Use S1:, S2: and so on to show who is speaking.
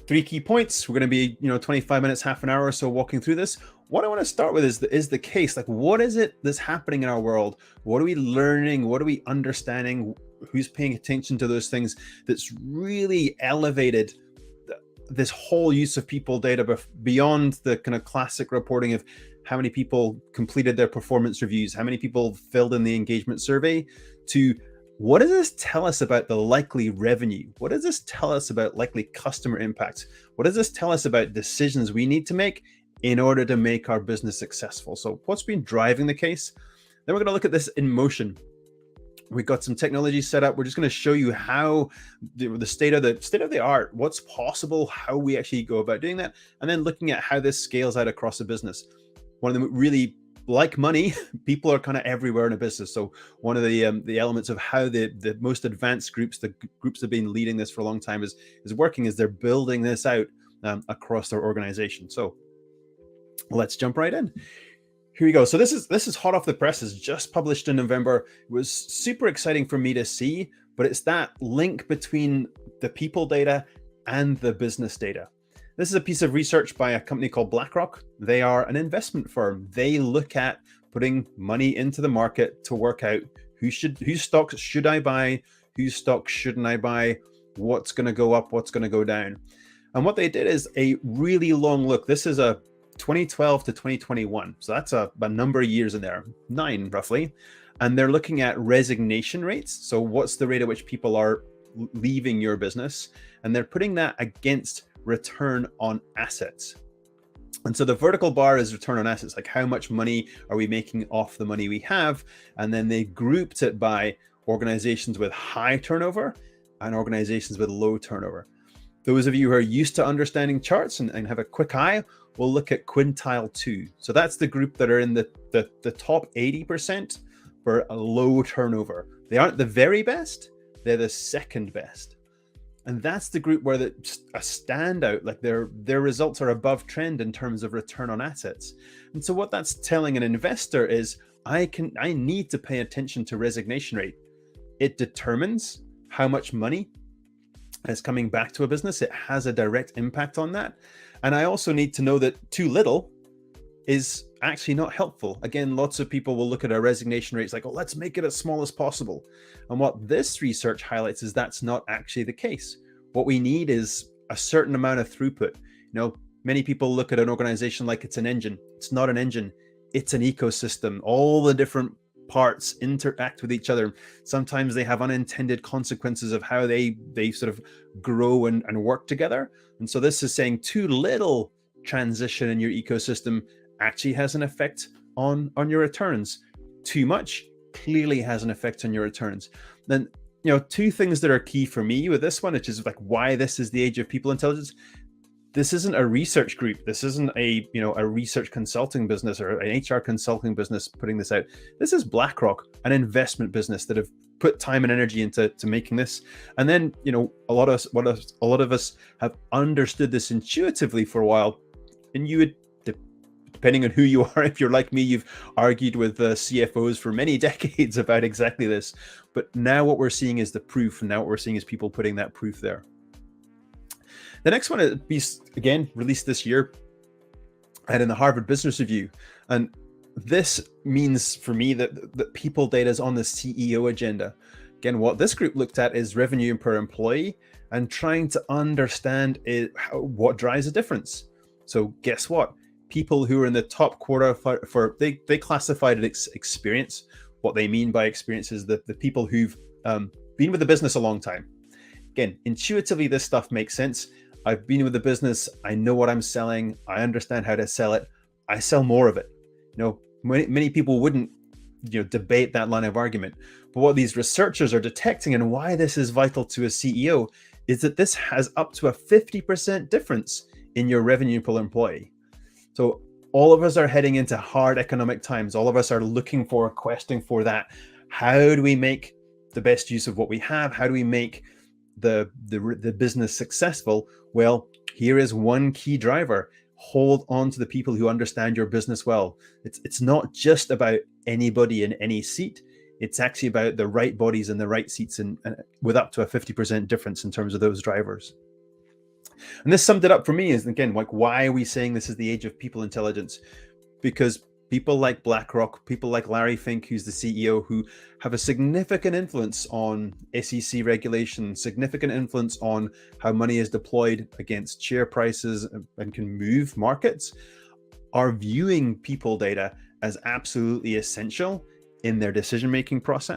S1: three key points. We're going to be, 25 minutes, half an hour or so walking through this. What I want to start with is the case. Like, what is it that's happening in our world? What are we learning? What are we understanding? Who's paying attention to those things that's really elevated this whole use of people data beyond the kind of classic reporting of how many people completed their performance reviews, how many people filled in the engagement survey, to what does this tell us about the likely revenue? What does this tell us about likely customer impact? What does this tell us about decisions we need to make in order to make our business successful? So what's been driving the case? Then we're going to look at this in motion. We've got some technology set up. We're just going to show you how the state of the art, what's possible, how we actually go about doing that, and then looking at how this scales out across a business. One of them really, like money, people are kind of everywhere in a business. So one of the elements of how the most advanced groups, the groups that have been leading this for a long time, is working, is they're building this out across their organization. So let's jump right in. Here we go. So this is hot off the presses, just published in November. It was super exciting for me to see, but it's that link between the people data and the business data. This is a piece of research by a company called BlackRock. They are an investment firm. They look at putting money into the market to work out whose stocks should I buy, whose stocks shouldn't I buy, what's going to go up, what's going to go down. And what they did is a really long look. This is a 2012 to 2021. So that's a number of years in there, 9 roughly. And they're looking at resignation rates. So what's the rate at which people are leaving your business? And they're putting that against return on assets. And so the vertical bar is return on assets, like how much money are we making off the money we have? And then they grouped it by organizations with high turnover and organizations with low turnover. Those of you who are used to understanding charts and have a quick eye, we'll look at quintile 2. So that's the group that are in the top 80% for a low turnover. They aren't the very best, they're the second best. And that's the group where a standout, like their results are above trend in terms of return on assets. And so what that's telling an investor is I need to pay attention to resignation rate. It determines how much money is coming back to a business. It has a direct impact on that. And I also need to know that too little is actually not helpful. Again, lots of people will look at our resignation rates like, oh, let's make it as small as possible. And what this research highlights is that's not actually the case. What we need is a certain amount of throughput. Many people look at an organization like it's an engine. It's not an engine. It's an ecosystem. All the different parts interact with each other. Sometimes they have unintended consequences of how they sort of grow and work together. And so this is saying too little transition in your ecosystem actually has an effect on your returns. Too much clearly has an effect on your returns. Then, two things that are key for me with this one, which is like why this is the age of people intelligence. This isn't a research group. This isn't a research consulting business or an HR consulting business putting this out. This is BlackRock, an investment business that have put time and energy into making this. And then, a lot of us have understood this intuitively for a while. And you would, depending on who you are, if you're like me, you've argued with CFOs for many decades about exactly this. But now what we're seeing is the proof. And now what we're seeing is people putting that proof there. The next one is, again, released this year and in the Harvard Business Review. And this means for me that people data is on the CEO agenda. Again, what this group looked at is revenue per employee and trying to understand what drives the difference. So guess what? People who are in the top quarter they classified it experience. What they mean by experience is the people who've been with the business a long time. Again, intuitively, this stuff makes sense. I've been with the business. I know what I'm selling. I understand how to sell it. I sell more of it. Many people wouldn't, debate that line of argument. But what these researchers are detecting and why this is vital to a CEO is that this has up to a 50% difference in your revenue per employee. So all of us are heading into hard economic times. All of us are questing for that. How do we make the best use of what we have? How do we make the business successful? Well, here is one key driver. Hold on to the people who understand your business well. It's not just about anybody in any seat. It's actually about the right bodies in the right seats and with up to a 50% difference in terms of those drivers. And this summed it up for me is, again, like, why are we saying this is the age of people intelligence? Because people like BlackRock, people like Larry Fink, who's the CEO, who have a significant influence on SEC regulation, significant influence on how money is deployed against share prices and can move markets, are viewing people data as absolutely essential in their decision-making process.